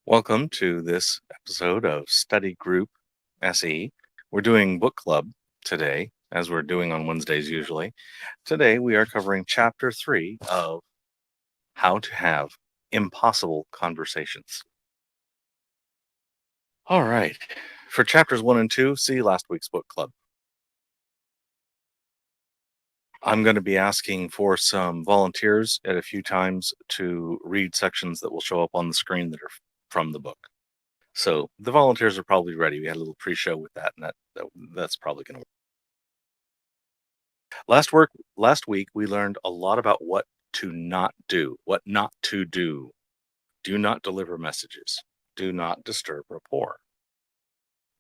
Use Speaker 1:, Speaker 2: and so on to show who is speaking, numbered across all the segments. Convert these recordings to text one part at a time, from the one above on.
Speaker 1: Welcome to this episode of Study Group SE. We're doing book club today, as we're doing on Wednesdays usually. Today we are covering Chapter 3 of How to Have Impossible Conversations. All right. For Chapters 1 and 2, see last week's book club. I'm going to be asking for some volunteers at a few times to read sections that will show up on the screen that are from the book. So the volunteers are probably ready. We had a little pre-show with that, and that's probably going to work. Last week we learned a lot about what to not do, what not to do. Do not deliver messages. Do not disturb rapport.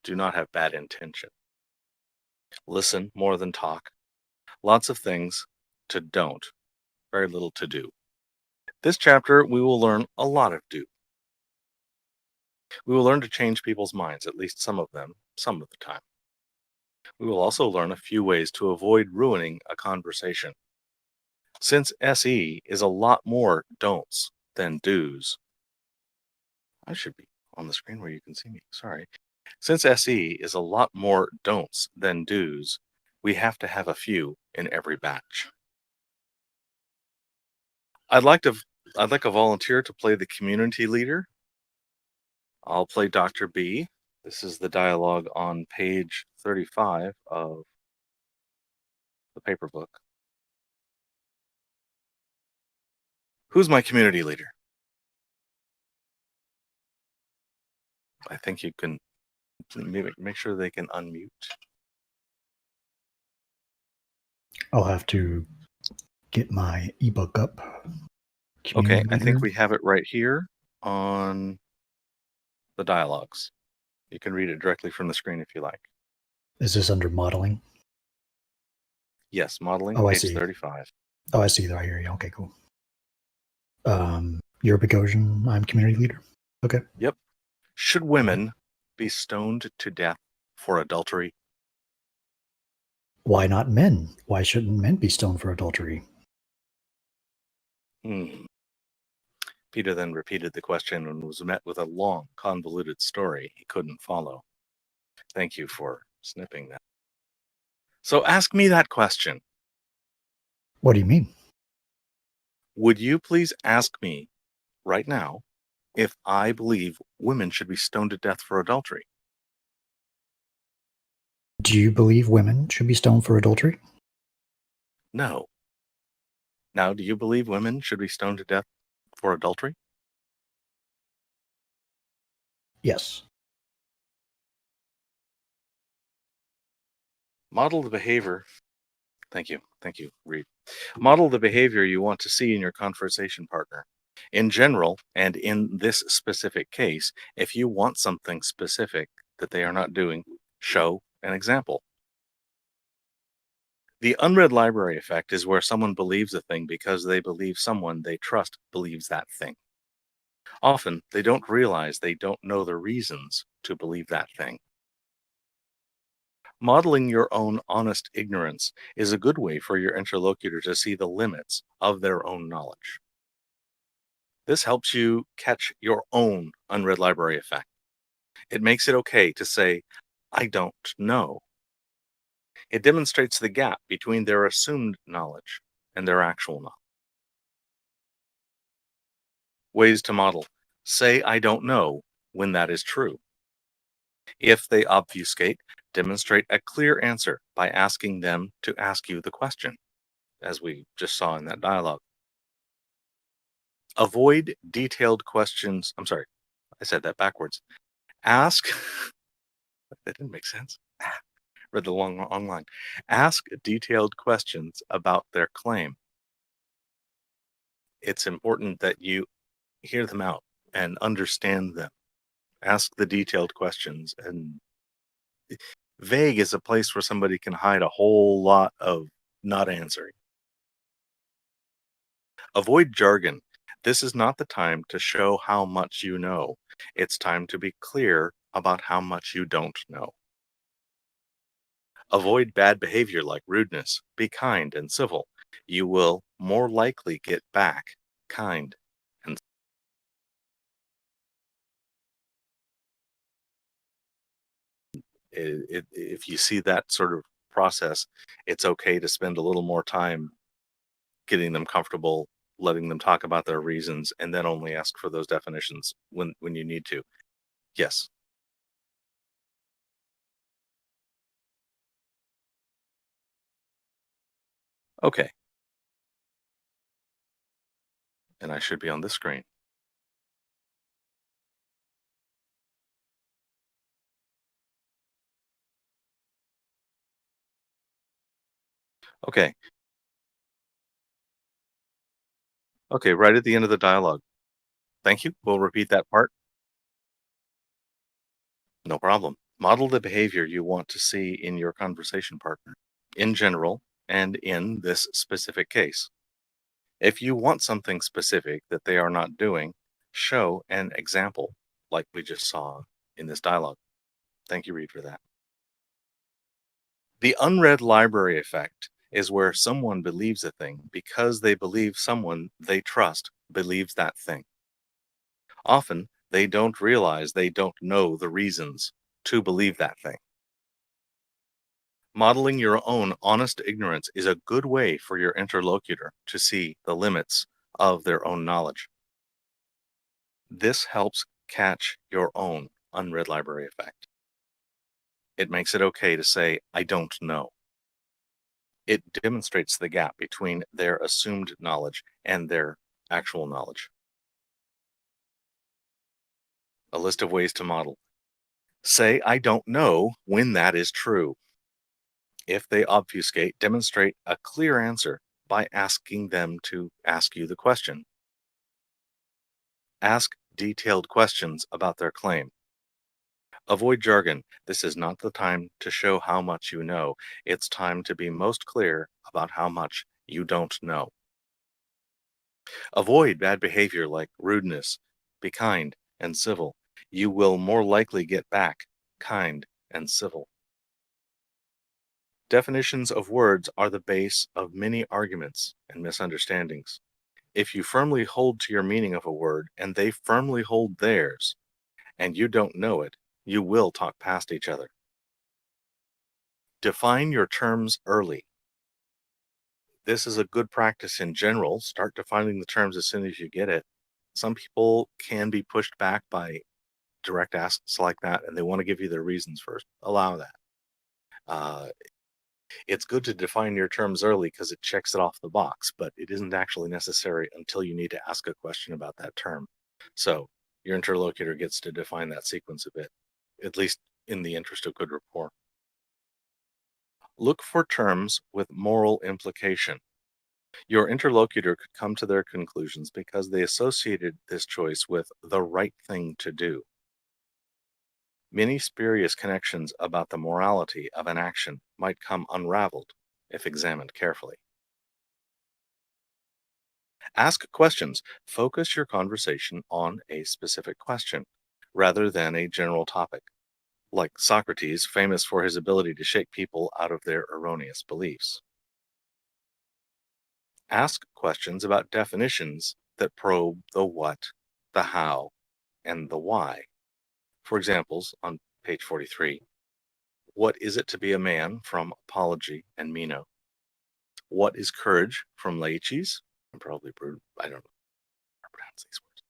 Speaker 1: Do not have bad intention. Listen more than talk. Lots of things to don't. Very little to do. This chapter we will learn a lot of do. We will learn to change people's minds, at least some of them, some of the time. We will also learn a few ways to avoid ruining a conversation. Since SE is a lot more don'ts than do's, I should be on the screen where you can see me, sorry. Since SE is a lot more don'ts than do's, we have to have a few in every batch. I'd like a volunteer to play the community leader. I'll play Dr. B. This is the dialogue on page 35 of the paper book. Who's my community leader? I think you can make sure they can unmute.
Speaker 2: I'll have to get my ebook up.
Speaker 1: Okay, I think we have it right here on the dialogues. You can read it directly from the screen if you like.
Speaker 2: Is this under modeling?
Speaker 1: Yes, modeling,
Speaker 2: Oh, I
Speaker 1: page
Speaker 2: see.
Speaker 1: 35.
Speaker 2: Oh, I see. I hear you. Okay, cool. You're Boghossian, I'm community leader. Okay.
Speaker 1: Yep. Should women be stoned to death for adultery?
Speaker 2: Why not men? Why shouldn't men be stoned for adultery?
Speaker 1: Peter then repeated the question and was met with a long, convoluted story he couldn't follow. Thank you for snipping that. So ask me that question.
Speaker 2: What do you mean?
Speaker 1: Would you please ask me right now if I believe women should be stoned to death for adultery?
Speaker 2: Do you believe women should be stoned for adultery?
Speaker 1: No. Now, do you believe women should be stoned to death for adultery?
Speaker 2: Yes.
Speaker 1: Model the behavior. Thank you, Reed. Model the behavior you want to see in your conversation partner. In general, and in this specific case, if you want something specific that they are not doing, show an example. The unread library effect is where someone believes a thing because they believe someone they trust believes that thing. Often, they don't realize they don't know the reasons to believe that thing. Modeling your own honest ignorance is a good way for your interlocutor to see the limits of their own knowledge. This helps you catch your own unread library effect. It makes it okay to say, I don't know. It demonstrates the gap between their assumed knowledge and their actual knowledge. Ways to model. Say, I don't know when that is true. If they obfuscate, demonstrate a clear answer by asking them to ask you the question, as we just saw in that dialogue. Avoid detailed questions. I'm sorry, I said that backwards. Ask, that didn't make sense. Read the long online. Ask detailed questions about their claim. It's important that you hear them out and understand them. Ask the detailed questions. And vague is a place where somebody can hide a whole lot of not answering. Avoid jargon. This is not the time to show how much you know. It's time to be clear about how much you don't know. Avoid bad behavior like rudeness. Be kind and civil. You will more likely get back kind and If you see that sort of process, it's okay to spend a little more time getting them comfortable, letting them talk about their reasons, and then only ask for those definitions when you need to. Yes. Okay. And I should be on this screen. Okay. Okay, right at the end of the dialogue. Thank you. We'll repeat that part. No problem. Model the behavior you want to see in your conversation partner, in general, and in this specific case. If you want something specific that they are not doing, show an example, like we just saw in this dialogue. Thank you, Reed, for that. The unread library effect is where someone believes a thing because they believe someone they trust believes that thing. Often, they don't realize they don't know the reasons to believe that thing. Modeling your own honest ignorance is a good way for your interlocutor to see the limits of their own knowledge. This helps catch your own unread library effect. It makes it okay to say, I don't know. It demonstrates the gap between their assumed knowledge and their actual knowledge. A list of ways to model. Say, I don't know when that is true. If they obfuscate, demonstrate a clear answer by asking them to ask you the question. Ask detailed questions about their claim. Avoid jargon. This is not the time to show how much you know. It's time to be most clear about how much you don't know. Avoid bad behavior like rudeness. Be kind and civil. You will more likely get back kind and civil. Definitions of words are the base of many arguments and misunderstandings. If you firmly hold to your meaning of a word and they firmly hold theirs, and you don't know it, you will talk past each other. Define your terms early. This is a good practice in general. Start defining the terms as soon as you get it. Some people can be pushed back by direct asks like that, and they want to give you their reasons first. Allow that. Uh, it's good to define your terms early because it checks it off the box, but it isn't actually necessary until you need to ask a question about that term. So your interlocutor gets to define that sequence a bit, at least in the interest of good rapport. Look for terms with moral implication. Your interlocutor could come to their conclusions because they associated this choice with the right thing to do. Many spurious connections about the morality of an action might come unraveled if examined carefully. Ask questions. Focus your conversation on a specific question rather than a general topic, like Socrates, famous for his ability to shake people out of their erroneous beliefs. Ask questions about definitions that probe the what, the how, and the why. For examples, on page 43, what is it to be a man from Apology and Meno? What is courage from Laches? I'm probably brute. I don't know how to pronounce these words.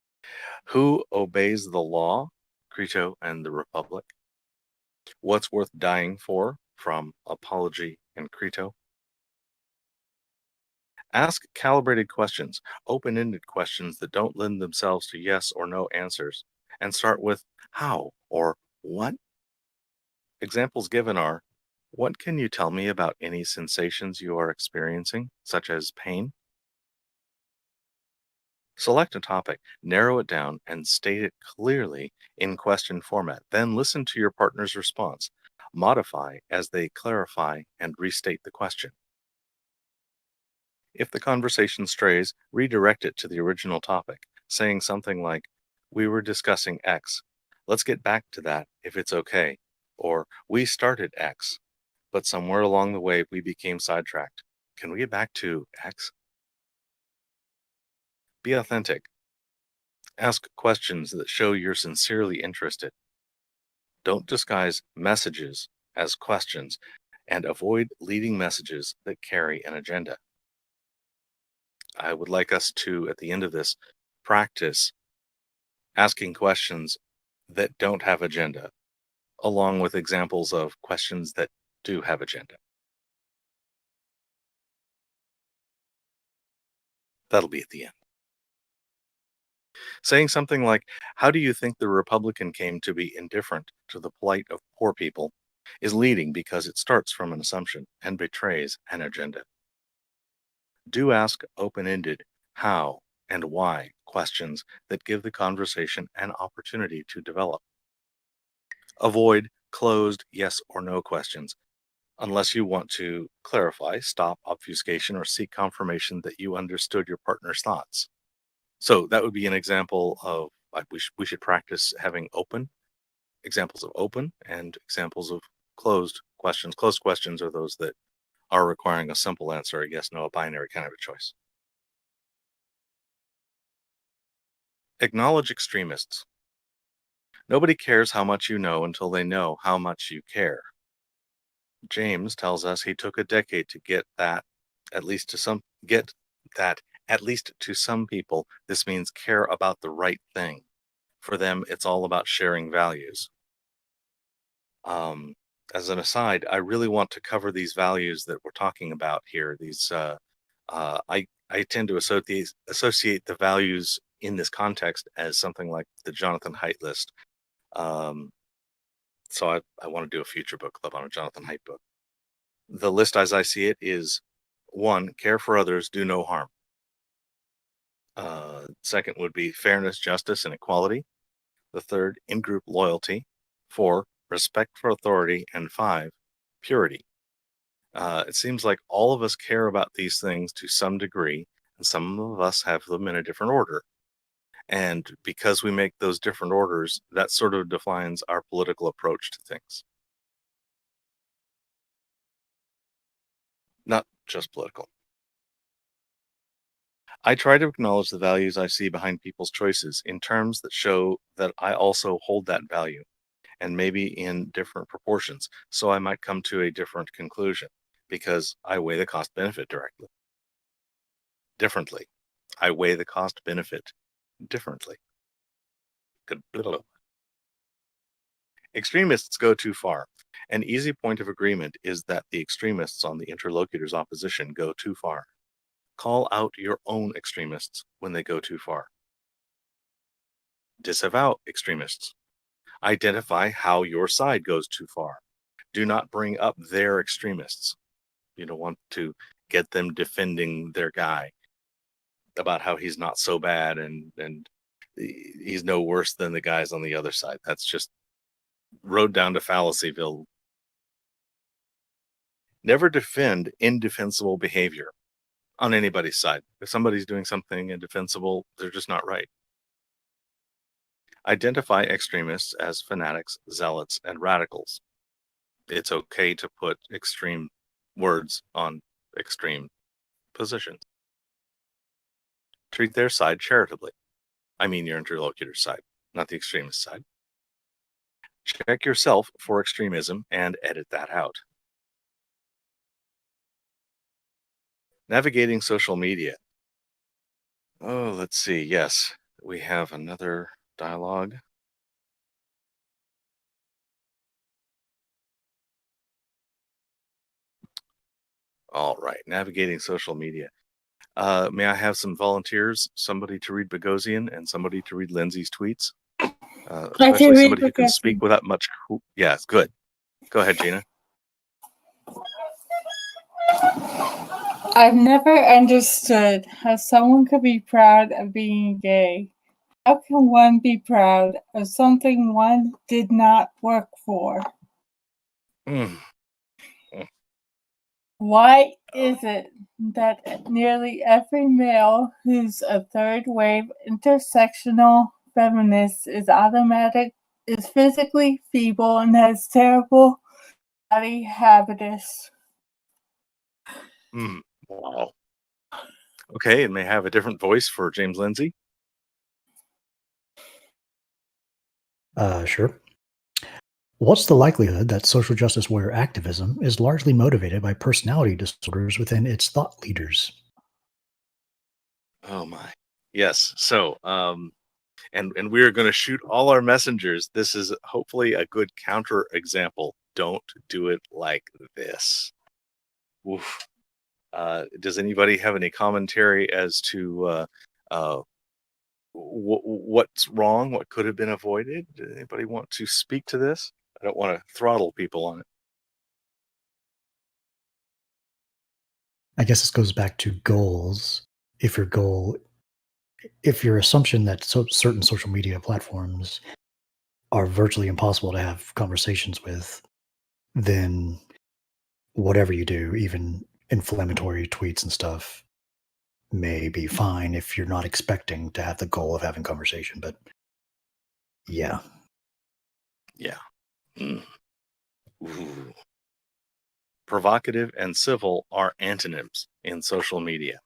Speaker 1: Who obeys the law? Crito and the Republic. What's worth dying for? From Apology and Crito. Ask calibrated questions, open ended questions that don't lend themselves to yes or no answers, and start with how or what. Examples given are, what can you tell me about any sensations you are experiencing, such as pain? Select a topic, narrow it down, and state it clearly in question format. Then listen to your partner's response. Modify as they clarify and restate the question. If the conversation strays, redirect it to the original topic, saying something like, we were discussing X. Let's get back to that if it's okay. Or, we started X, but somewhere along the way we became sidetracked. Can we get back to X? Be authentic. Ask questions that show you're sincerely interested. Don't disguise messages as questions, and avoid leading messages that carry an agenda. I would like us to, at the end of this, practice asking questions that don't have agenda, along with examples of questions that do have agenda. That'll be at the end. Saying something like, "How do you think the Republican came to be indifferent to the plight of poor people?" is leading because it starts from an assumption and betrays an agenda. Do ask open-ended how and why questions that give the conversation an opportunity to develop. Avoid closed yes or no questions unless you want to clarify, stop obfuscation, or seek confirmation that you understood your partner's thoughts. So that would be an example of like we should practice having open examples of open and examples of closed questions. Closed questions are those that are requiring a simple answer, a yes, no, a binary kind of a choice. Acknowledge extremists. Nobody cares how much you know until they know how much you care. James tells us he took a decade to get that, at least to some, get that, at least to some people, this means care about the right thing. For them, it's all about sharing values. As an aside, I really want to cover these values that we're talking about here. I tend to associate the values in this context as something like the Jonathan Haidt list. So I want to do a future book club on a Jonathan Haidt book. The list as I see it is 1, care for others, do no harm. Second would be fairness, justice, and equality. The third, in-group loyalty. 4, respect for authority. And 5, purity. It seems like all of us care about these things to some degree, and some of us have them in a different order. And because we make those different orders, that sort of defines our political approach to things. Not just political. I try to acknowledge the values I see behind people's choices in terms that show that I also hold that value, and maybe in different proportions, so I might come to a different conclusion, because I weigh the cost benefit differently. I weigh the cost benefit differently. Extremists go too far. An easy point of agreement is that the extremists on the interlocutor's opposition go too far. Call out your own extremists when they go too far. Disavow extremists. Identify how your side goes too far. Do not bring up their extremists. You don't want to get them defending their guy about how he's not so bad and he's no worse than the guys on the other side. That's just road down to Fallacyville. Never defend indefensible behavior on anybody's side. If somebody's doing something indefensible, they're just not right. Identify extremists as fanatics, zealots, and radicals. It's okay to put extreme words on extreme positions. Treat their side charitably. I mean your interlocutor's side, not the extremist side. Check yourself for extremism and edit that out. Navigating social media. Oh, let's see. Yes, we have another dialogue. All right, navigating social media. May I have some volunteers, somebody to read Boghossian and somebody to read Lindsay's tweets? Especially somebody who can speak without much. Yeah, it's good. Go ahead, Gina.
Speaker 3: I've never understood how someone could be proud of being gay. How can one be proud of something one did not work for? Why is it that nearly every male who's a third wave intersectional feminist is physically feeble and has terrible body habitus?
Speaker 1: Wow. Okay, and may I have a different voice for James Lindsay?
Speaker 2: Sure. What's the likelihood that social justice warrior activism is largely motivated by personality disorders within its thought leaders?
Speaker 1: Oh my. Yes. So, and we are going to shoot all our messengers. This is hopefully a good counter example. Don't do it like this. Oof. Does anybody have any commentary as to what's wrong? What could have been avoided? Does anybody want to speak to this? I don't want to throttle people on it.
Speaker 2: I guess this goes back to goals. If your goal, if your assumption that certain social media platforms are virtually impossible to have conversations with, then whatever you do, even inflammatory tweets and stuff, may be fine if you're not expecting to have the goal of having conversation. But yeah,
Speaker 1: Yeah. Mm. Ooh. Provocative and civil are antonyms in social media.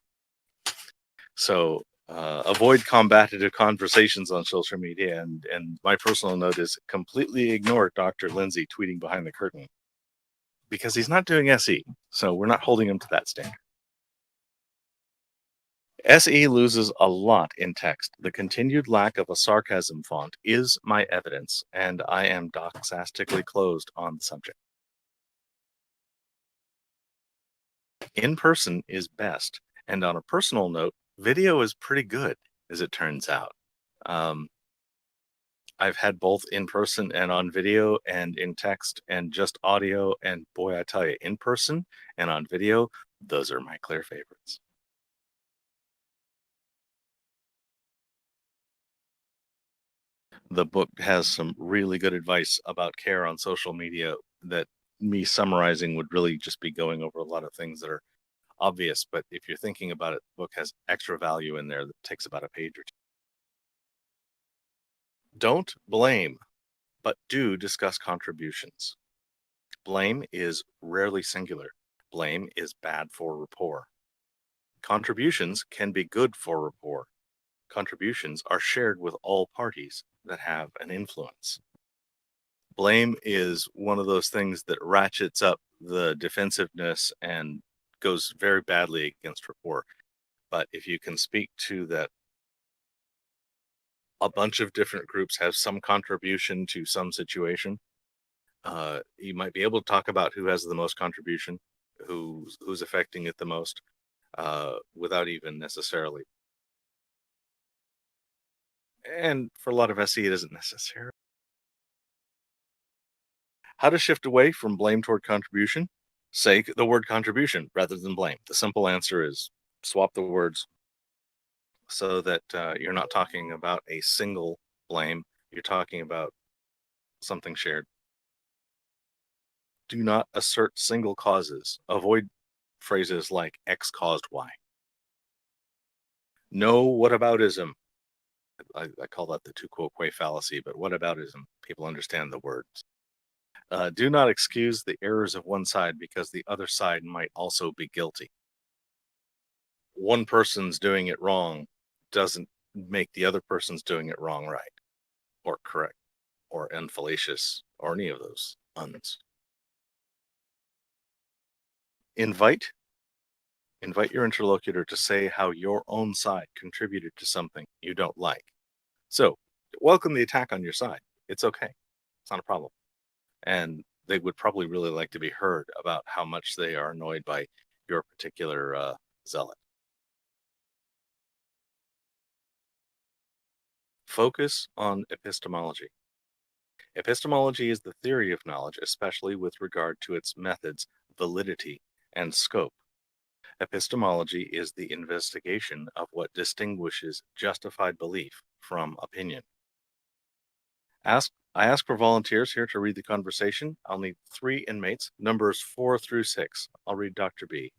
Speaker 1: So avoid combative conversations on social media. And my personal note is completely ignore Dr. Lindsay tweeting behind the curtain because he's not doing SE. So we're not holding him to that standard. SE loses a lot in text. The continued lack of a sarcasm font is my evidence, and I am doxastically closed on the subject. In person is best, and on a personal note, video is pretty good, as it turns out. I've had both in person and on video and in text and just audio, and boy, I tell you, in person and on video, those are my clear favorites. The book has some really good advice about care on social media that me summarizing would really just be going over a lot of things that are obvious, but if you're thinking about it, the book has extra value in there that takes about a page or two. Don't blame, but do discuss contributions. Blame is rarely singular. Blame is bad for rapport. Contributions can be good for rapport. Contributions are shared with all parties that have an influence. Blame is one of those things that ratchets up the defensiveness and goes very badly against rapport. But if you can speak to that a bunch of different groups have some contribution to some situation, you might be able to talk about who has the most contribution, who's affecting it the most, without even necessarily. And for a lot of SE, it isn't necessary. How to shift away from blame toward contribution? Say the word contribution rather than blame. The simple answer is swap the words so that you're not talking about a single blame. You're talking about something shared. Do not assert single causes. Avoid phrases like X caused Y. No whataboutism. I call that the tu quoque fallacy, but whataboutism, people understand the words. Do not excuse the errors of one side because the other side might also be guilty. One person's doing it wrong doesn't make the other person's doing it wrong right, or correct, or unfallacious, or any of those uns. Invite your interlocutor to say how your own side contributed to something you don't like. So, welcome the attack on your side. It's okay. It's not a problem. And they would probably really like to be heard about how much they are annoyed by your particular zealot. Focus on epistemology. Epistemology is the theory of knowledge, especially with regard to its methods, validity, and scope. Epistemology is the investigation of what distinguishes justified belief from opinion. I ask for volunteers here to read the conversation. I'll need 3 inmates, numbers 4 through 6. I'll read Dr. B.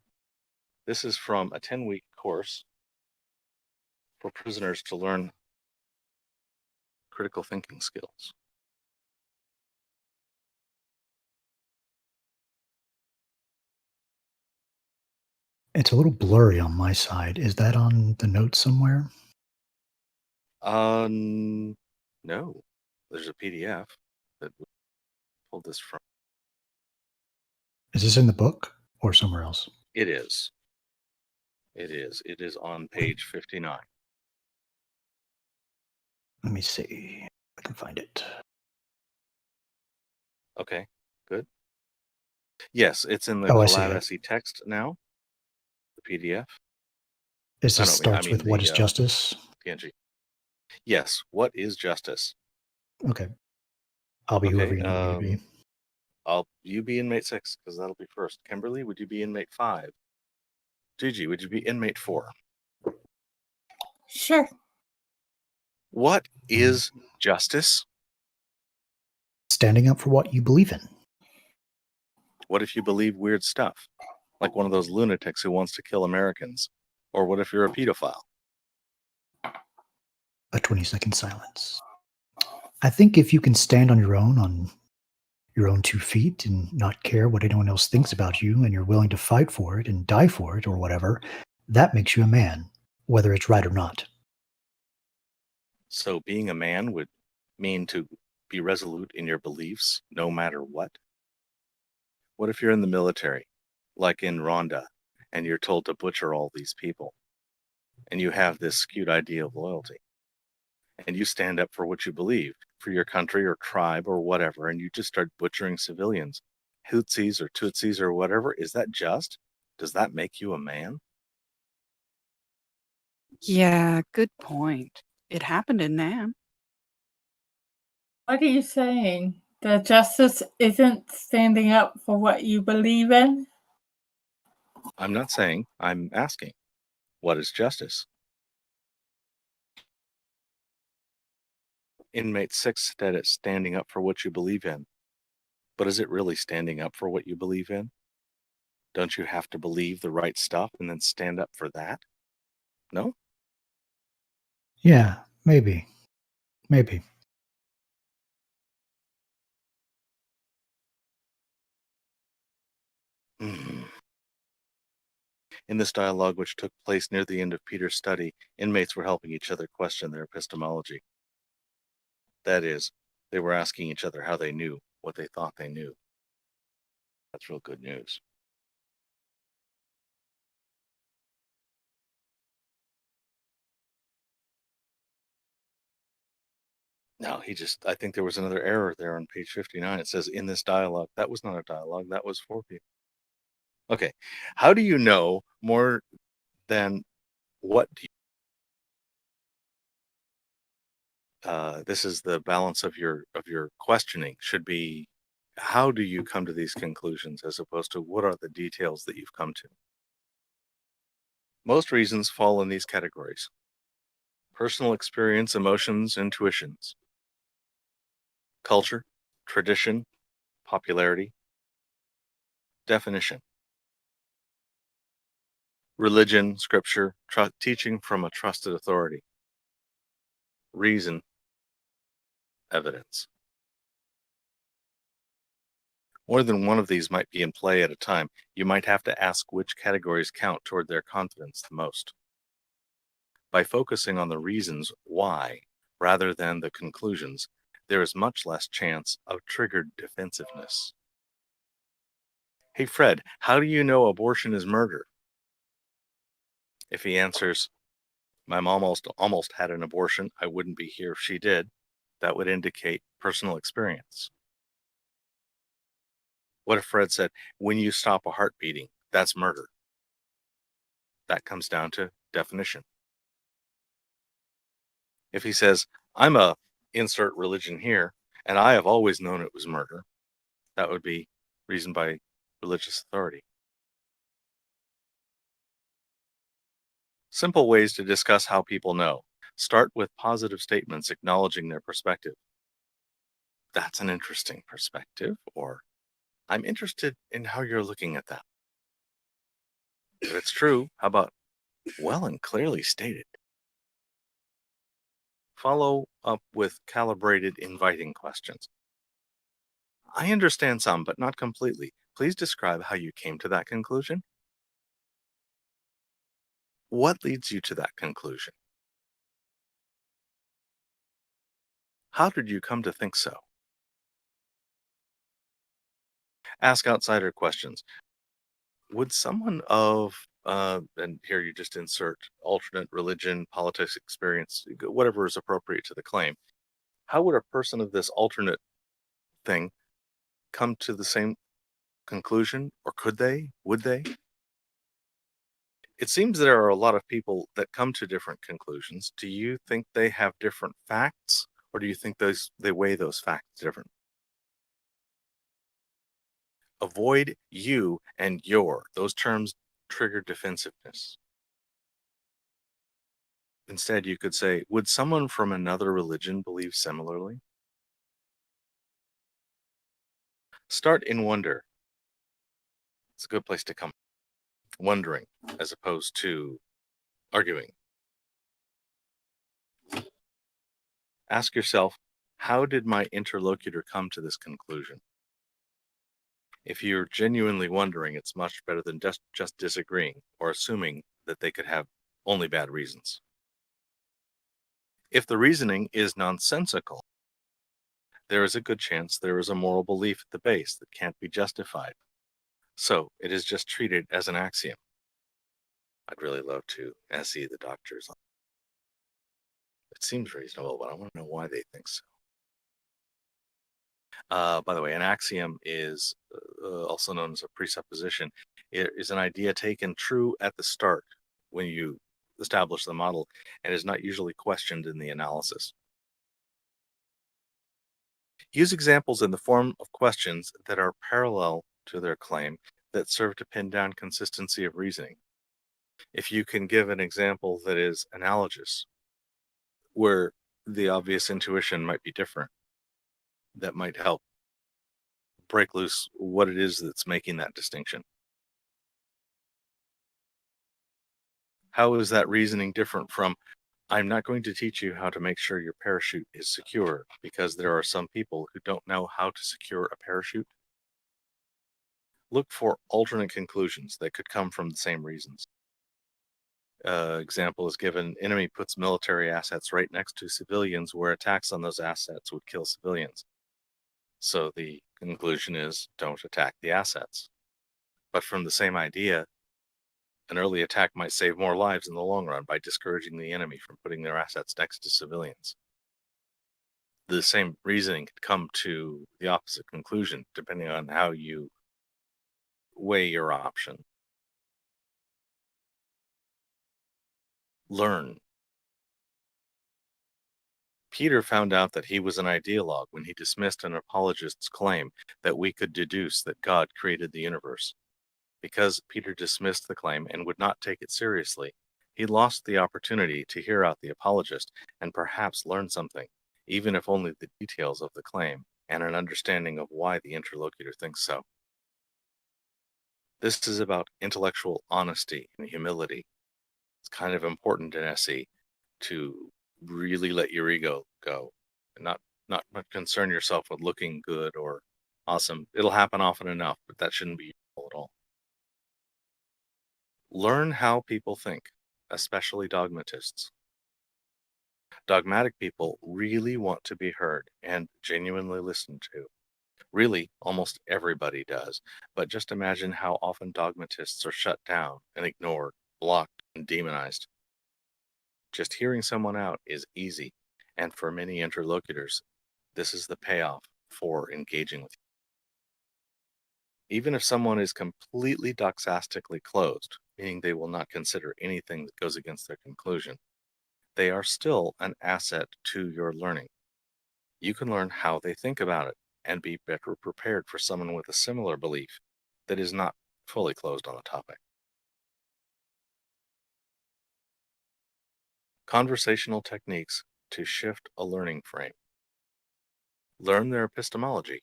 Speaker 1: This is from a 10-week course for prisoners to learn critical thinking skills.
Speaker 2: it's a little blurry on my side. Is that on the notes somewhere?
Speaker 1: No, there's a PDF that pull this from?
Speaker 2: Is this in the book or somewhere else?
Speaker 1: It is. It is. It is on page 59.
Speaker 2: Let me see if I can find it.
Speaker 1: Okay, good. Yes, it's in the
Speaker 2: Oh, I see
Speaker 1: Collab
Speaker 2: it.
Speaker 1: SE text now, the PDF.
Speaker 2: This
Speaker 1: I
Speaker 2: just
Speaker 1: don't mean, I
Speaker 2: starts
Speaker 1: mean
Speaker 2: with what
Speaker 1: the
Speaker 2: is justice.
Speaker 1: PNG. Yes, what is justice?
Speaker 2: Okay. I'll be whoever
Speaker 1: Okay,
Speaker 2: you need me to be.
Speaker 1: you be inmate 6 because that'll be first. Kimberly, would you be inmate 5? Gigi, would you be inmate 4?
Speaker 3: Sure.
Speaker 1: What is justice?
Speaker 2: Standing up for what you believe in.
Speaker 1: What if you believe weird stuff? Like one of those lunatics who wants to kill Americans? Or what if you're a pedophile?
Speaker 2: A 20-second silence. I think if you can stand on your own 2 feet and not care what anyone else thinks about you, and you're willing to fight for it and die for it or whatever, that makes you a man, whether it's right or not.
Speaker 1: So being a man would mean to be resolute in your beliefs no matter what? What if you're in the military, like in Rwanda, and you're told to butcher all these people, and you have this skewed idea of loyalty, and you stand up for what you believe, for your country or tribe or whatever, and you just start butchering civilians, Hutsis or Tutsis or whatever? Is that just? Does that make you a man?
Speaker 4: Yeah, good point. It happened in Nam.
Speaker 3: What are you saying? That justice isn't standing up for what you believe in?
Speaker 1: I'm not saying, I'm asking. What is justice? Inmate 6 said it's standing up for what you believe in. But is it really standing up for what you believe in? Don't you have to believe the right stuff and then stand up for that? No?
Speaker 2: Yeah, maybe. Maybe.
Speaker 1: Hmm. In this dialogue, which took place near the end of Peter's study, inmates were helping each other question their epistemology. That is, they were asking each other how they knew what they thought they knew. That's real good news. No, I think there was another error there on page 59. It says in this dialogue. That was not a dialogue. That was for people. Okay. How do you know more than what do you, this is the balance of your questioning should be how do you come to these conclusions as opposed to what are the details that you've come to? Most reasons fall in these categories: personal experience, emotions, intuitions, culture, tradition, popularity, definition, religion, scripture, teaching from a trusted authority, reason, evidence. More than one of these might be in play at a time. You might have to ask which categories count toward their confidence the most. By focusing on the reasons why rather than the conclusions, there is much less chance of triggered defensiveness. Hey, Fred, how do you know abortion is murder? If he answers, my mom almost had an abortion, I wouldn't be here if she did, that would indicate personal experience. What if Fred said, when you stop a heart beating, that's murder? That comes down to definition. If he says, I'm a insert religion here, and I have always known it was murder, that would be reasoned by religious authority. Simple ways to discuss how people know. Start with positive statements acknowledging their perspective. That's an interesting perspective, or I'm interested in how you're looking at that. If it's true, how about well and clearly stated? Follow up with calibrated, inviting questions. I understand some, but not completely. Please describe how you came to that conclusion. What leads you to that conclusion? How did you come to think so? Ask outsider questions. Would someone of, and here you just insert alternate religion, politics, experience, whatever is appropriate to the claim. How would a person of this alternate thing come to the same conclusion? Or could they? Would they? It seems there are a lot of people that come to different conclusions. Do you think they have different facts, or do you think they weigh those facts different? Avoid you and your. Those terms trigger defensiveness. Instead, you could say, would someone from another religion believe similarly? Start in wonder. It's a good place to come. Wondering, as opposed to arguing. Ask yourself, how did my interlocutor come to this conclusion? If you're genuinely wondering, it's much better than just disagreeing or assuming that they could have only bad reasons. If the reasoning is nonsensical, there is a good chance there is a moral belief at the base that can't be justified. So it is just treated as an axiom. I'd really love to SE the doctors. It seems reasonable, but I want to know why they think so. By the way, an axiom is also known as a presupposition. It is an idea taken true at the start when you establish the model and is not usually questioned in the analysis. Use examples in the form of questions that are parallel to their claim that serve to pin down consistency of reasoning. If you can give an example that is analogous, where the obvious intuition might be different, that might help break loose what it is that's making that distinction. How is that reasoning different from, I'm not going to teach you how to make sure your parachute is secure because there are some people who don't know how to secure a parachute? Look for alternate conclusions that could come from the same reasons. Example is given, enemy puts military assets right next to civilians where attacks on those assets would kill civilians. So the conclusion is, don't attack the assets. But from the same idea, an early attack might save more lives in the long run by discouraging the enemy from putting their assets next to civilians. The same reasoning could come to the opposite conclusion, depending on how you weigh your option. Learn. Peter found out that he was an ideologue when he dismissed an apologist's claim that we could deduce that God created the universe. Because Peter dismissed the claim and would not take it seriously, he lost the opportunity to hear out the apologist and perhaps learn something, even if only the details of the claim and an understanding of why the interlocutor thinks so. This is about intellectual honesty and humility. It's kind of important in SE to really let your ego go and not concern yourself with looking good or awesome. It'll happen often enough, but that shouldn't be your goal at all. Learn how people think, especially dogmatists. Dogmatic people really want to be heard and genuinely listened to. Really, almost everybody does, but just imagine how often dogmatists are shut down and ignored, blocked, and demonized. Just hearing someone out is easy, and for many interlocutors, this is the payoff for engaging with you. Even if someone is completely doxastically closed, meaning they will not consider anything that goes against their conclusion, they are still an asset to your learning. You can learn how they think about it and be better prepared for someone with a similar belief that is not fully closed on the topic. Conversational techniques to shift a learning frame. Learn their epistemology.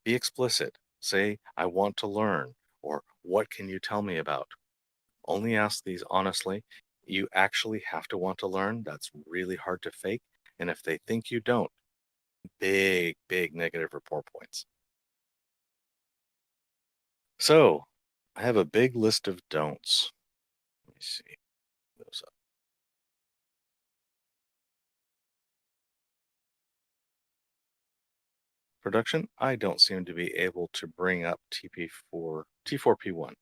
Speaker 1: Be explicit. Say, I want to learn, or what can you tell me about? Only ask these honestly. You actually have to want to learn. That's really hard to fake. And if they think you don't, big negative rapport points. So, I have a big list of don'ts. Let me see those up. Production, I don't seem to be able to bring up T4P1.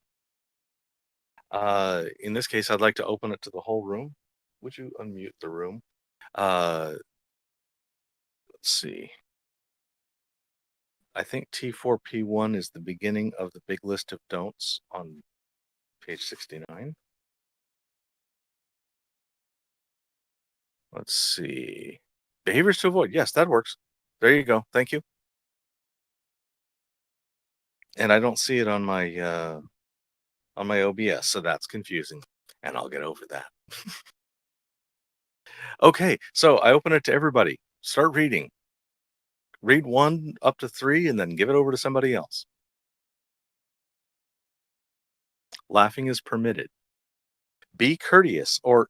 Speaker 1: In this case, I'd like to open it to the whole room. Would you unmute the room? Let's see. I think T4P1 is the beginning of the big list of don'ts on page 69. Let's see. Behaviors to avoid. Yes, that works. There you go. Thank you. And I don't see it on my OBS, so that's confusing. And I'll get over that. Okay, so I open it to everybody. Start reading. Read 1 up to 3 and then give it over to somebody else. Laughing is permitted. Be discourteous or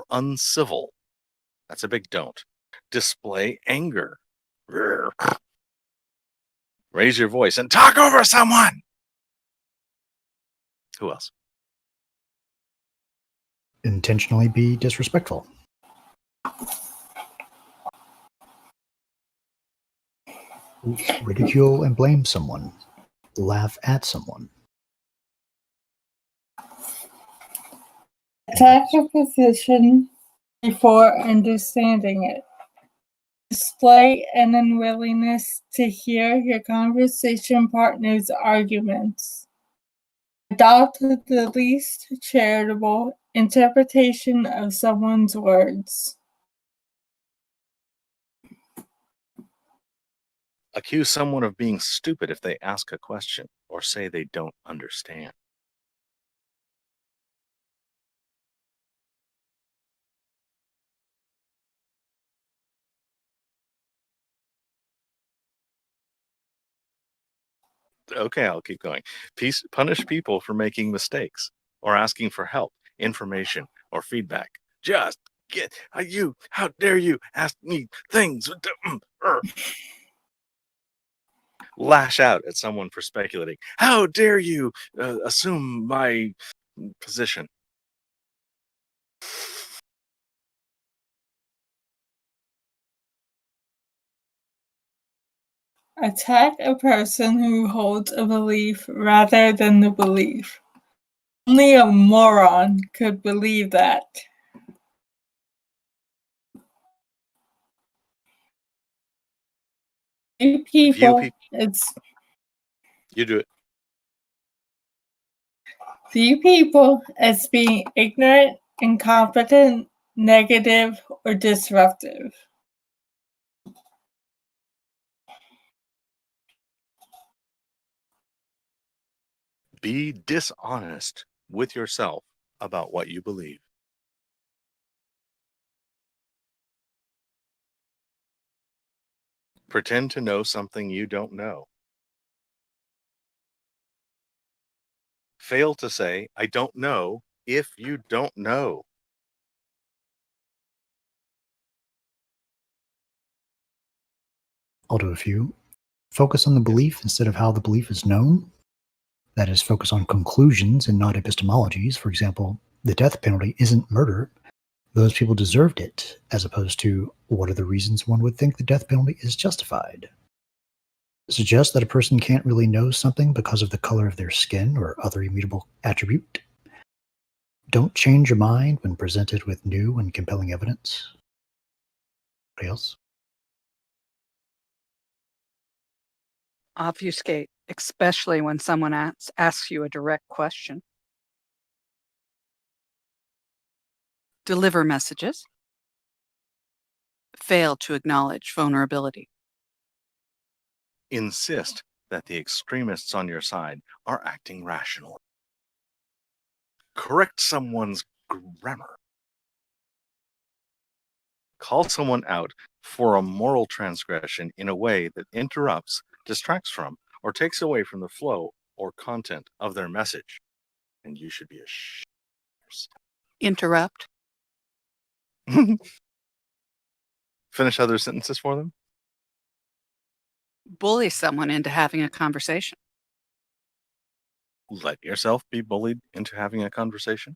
Speaker 1: uncivil. That's a big don't. Display anger. Raise your voice and talk over someone. Who else?
Speaker 2: Intentionally be disrespectful. Ridicule and blame someone. Laugh at someone.
Speaker 3: Attack a position before understanding it. Display an unwillingness to hear your conversation partner's arguments. Adopt the least charitable interpretation of someone's words.
Speaker 1: Accuse someone of being stupid if they ask a question or say they don't understand. Okay, I'll keep going. Punish people for making mistakes or asking for help, information, or feedback. Just how dare you ask me things? Lash out at someone for speculating. How dare you assume my position?
Speaker 3: Attack a person who holds a belief rather than the belief. Only a moron could believe that. You do
Speaker 1: it.
Speaker 3: View people as being ignorant, incompetent, negative, or disruptive.
Speaker 1: Be dishonest with yourself about what you believe. Pretend to know something you don't know. Fail to say, I don't know, if you don't know.
Speaker 2: I'll do a few. Focus on the belief instead of how the belief is known. That is, focus on conclusions and not epistemologies. For example, the death penalty isn't murder. Those people deserved it, as opposed to what are the reasons one would think the death penalty is justified. Suggest that a person can't really know something because of the color of their skin or other immutable attribute. Don't change your mind when presented with new and compelling evidence. What else?
Speaker 4: Obfuscate, especially when someone asks you a direct question. Deliver messages. Fail to acknowledge vulnerability.
Speaker 1: Insist that the extremists on your side are acting rationally. Correct someone's grammar. Call someone out for a moral transgression in a way that interrupts, distracts from, or takes away from the flow or content of their message. And you should be ashamed.
Speaker 4: Interrupt.
Speaker 1: Finish other sentences for them.
Speaker 4: Bully someone into having a conversation.
Speaker 1: Let yourself be bullied into having a conversation.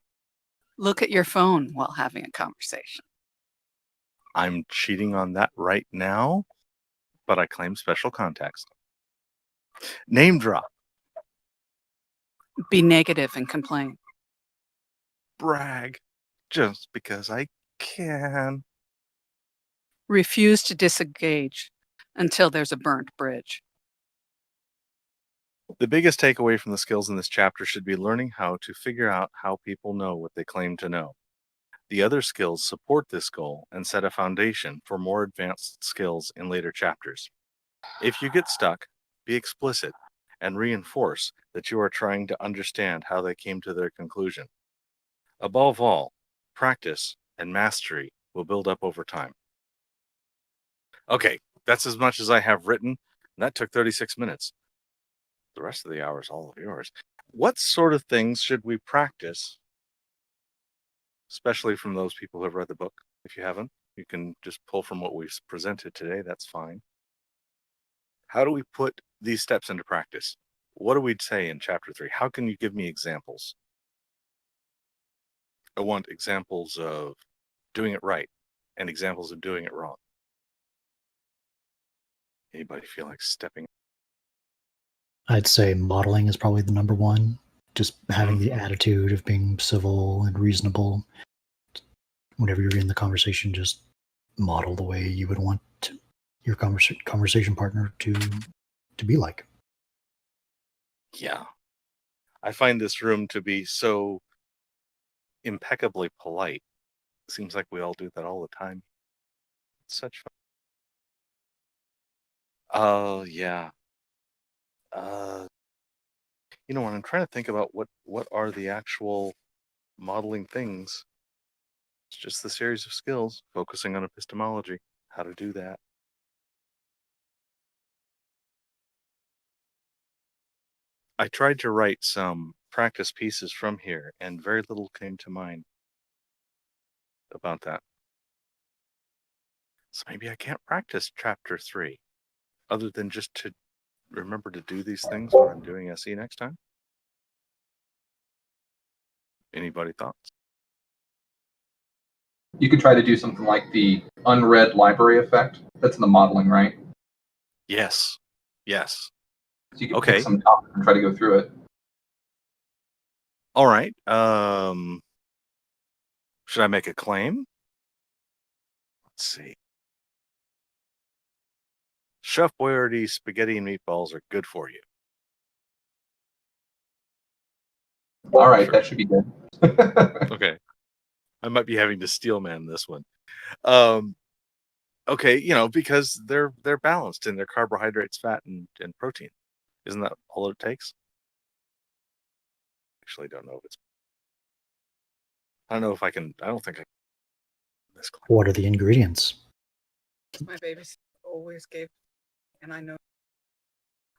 Speaker 4: Look at your phone while having a conversation.
Speaker 1: I'm cheating on that right now. but I claim special context. Name drop.
Speaker 4: Be negative and complain.
Speaker 1: Brag. Just because I can.
Speaker 4: Refuse to disengage until there's a burnt bridge.
Speaker 1: The biggest takeaway from the skills in this chapter should be learning how to figure out how people know what they claim to know. The other skills support this goal and set a foundation for more advanced skills in later chapters. If you get stuck, be explicit and reinforce that you are trying to understand how they came to their conclusion. Above all, practice and mastery will build up over time. Okay, that's as much as I have written. That took 36 minutes. The rest of the hour is all of yours. What sort of things should we practice, especially from those people who have read the book? If you haven't, you can just pull from what we've presented today. That's fine. How do we put these steps into practice? What do we say in chapter 3? How can you give me examples? I want examples of doing it right and examples of doing it wrong. Anybody feel like stepping?
Speaker 2: I'd say modeling is probably the number one. Just having the attitude of being civil and reasonable. Whenever you're in the conversation, just model the way you would want your conversation partner to be like.
Speaker 1: Yeah. I find this room to be so impeccably polite. Seems like we all do that all the time. It's such fun. Oh, yeah. You know, when I'm trying to think about what are the actual modeling things, it's just the series of skills, focusing on epistemology, how to do that. I tried to write some practice pieces from here, and very little came to mind about that. So maybe I can't practice chapter 3, other than just to remember to do these things when I'm doing SE next time. Anybody thoughts?
Speaker 5: You could try to do something like the unread library effect. That's in the modeling, right?
Speaker 1: Yes. Yes.
Speaker 5: So you could
Speaker 1: Okay.
Speaker 5: pick some topic and try to go through it.
Speaker 1: All right. Should I make a claim? Let's see. Chef Boyardee spaghetti and meatballs are good for you.
Speaker 5: All right,
Speaker 1: Sure.
Speaker 5: that should be good.
Speaker 1: Okay. I might be having to steel man this one. Okay, you know, because they're balanced in their carbohydrates, fat, and protein. Isn't that all it takes? Actually, don't know if it's. I don't know if I can. I don't think I can. This claim.
Speaker 2: What are the ingredients?
Speaker 4: My babysitter always gave, and I know.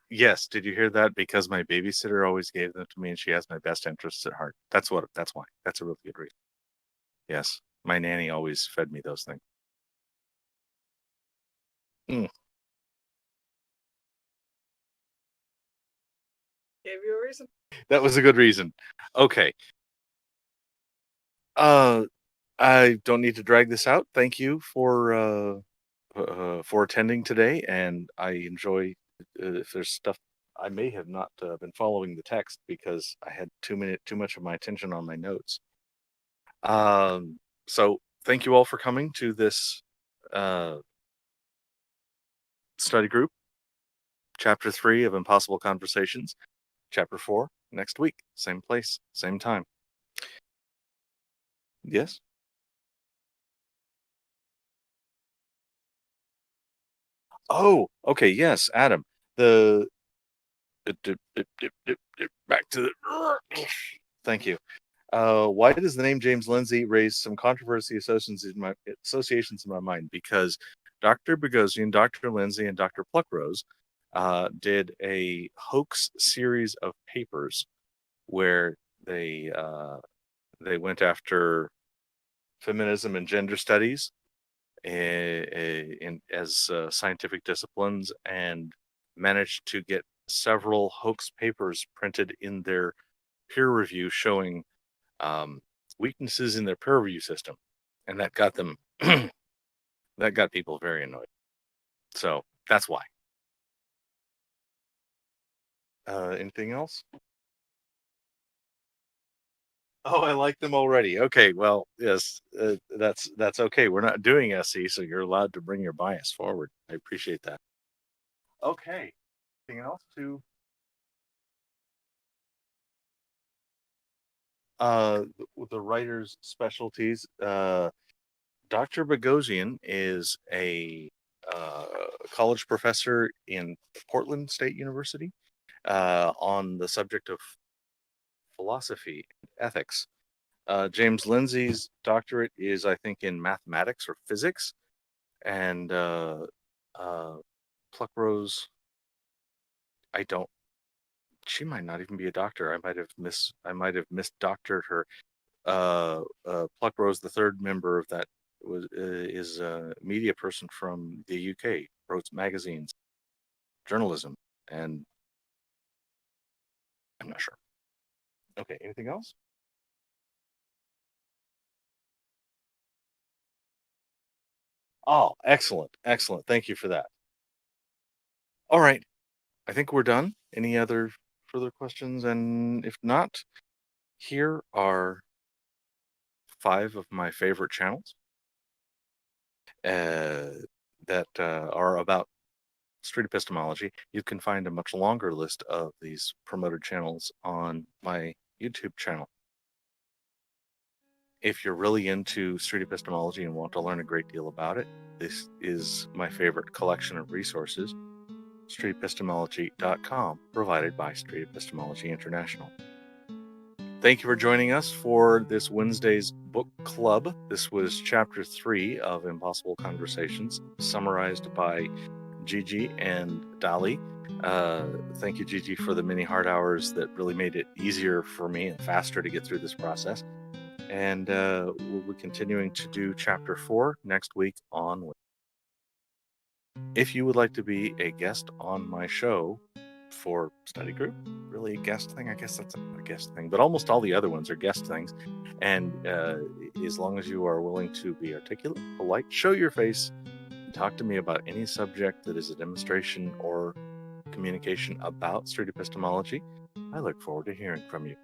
Speaker 1: Yes, did you hear that? Because my babysitter always gave them to me, and she has my best interests at heart. That's why. That's a really good reason. Yes, my nanny always fed me those things.
Speaker 4: Gave you a reason.
Speaker 1: That was a good reason. Okay. I don't need to drag this out. Thank you for attending today, and I enjoy. If there's stuff I may have not been following the text because I had too much of my attention on my notes. So thank you all for coming to this study group. Chapter 3 of Impossible Conversations. Chapter 4 next week. Same place, same time. Yes? Oh, okay. Yes, Adam. The back to the. Thank you. Why does the name James Lindsay raise some controversy associations in my mind? Because Dr. Boghossian, Dr. Lindsay, and Dr. Pluckrose did a hoax series of papers where they went after feminism and gender studies as scientific disciplines and managed to get several hoax papers printed in their peer review showing weaknesses in their peer review system, and that got them that got people very annoyed. So That's why. Anything else? Oh, I like them already. Okay, well, yes, that's okay. We're not doing SE, so you're allowed to bring your bias forward. I appreciate that. Okay. Anything else to the writer's specialties? Dr. Boghossian is a college professor in Portland State University on the subject of philosophy and ethics. James Lindsay's doctorate is, I think, in mathematics or physics, and Pluckrose, I don't. She might not even be a doctor. I might have misdoctored her. Pluckrose, the third member of that, is a media person from the UK, wrote magazines, journalism, and I'm not sure. Okay, anything else? Oh, excellent, excellent. Thank you for that. All right, I think we're done. Any other further questions? And if not, here are 5 of my favorite channels that are about street epistemology. You can find a much longer list of these promoted channels on my YouTube channel. If you're really into street epistemology and want to learn a great deal about it, this is my favorite collection of resources, streetepistemology.com, provided by Street Epistemology International. Thank you for joining us for this Wednesday's book club. This was chapter 3 of Impossible Conversations, summarized by Gigi and Dali. Thank you, Gigi, for the many hard hours that really made it easier for me and faster to get through this process. And we'll be continuing to do chapter 4 next week on. If you would like to be a guest on my show for study group, really a guest thing, I guess that's not a guest thing, but almost all the other ones are guest things. And as long as you are willing to be articulate, polite, show your face, and talk to me about any subject that is a demonstration or communication about street epistemology, I look forward to hearing from you.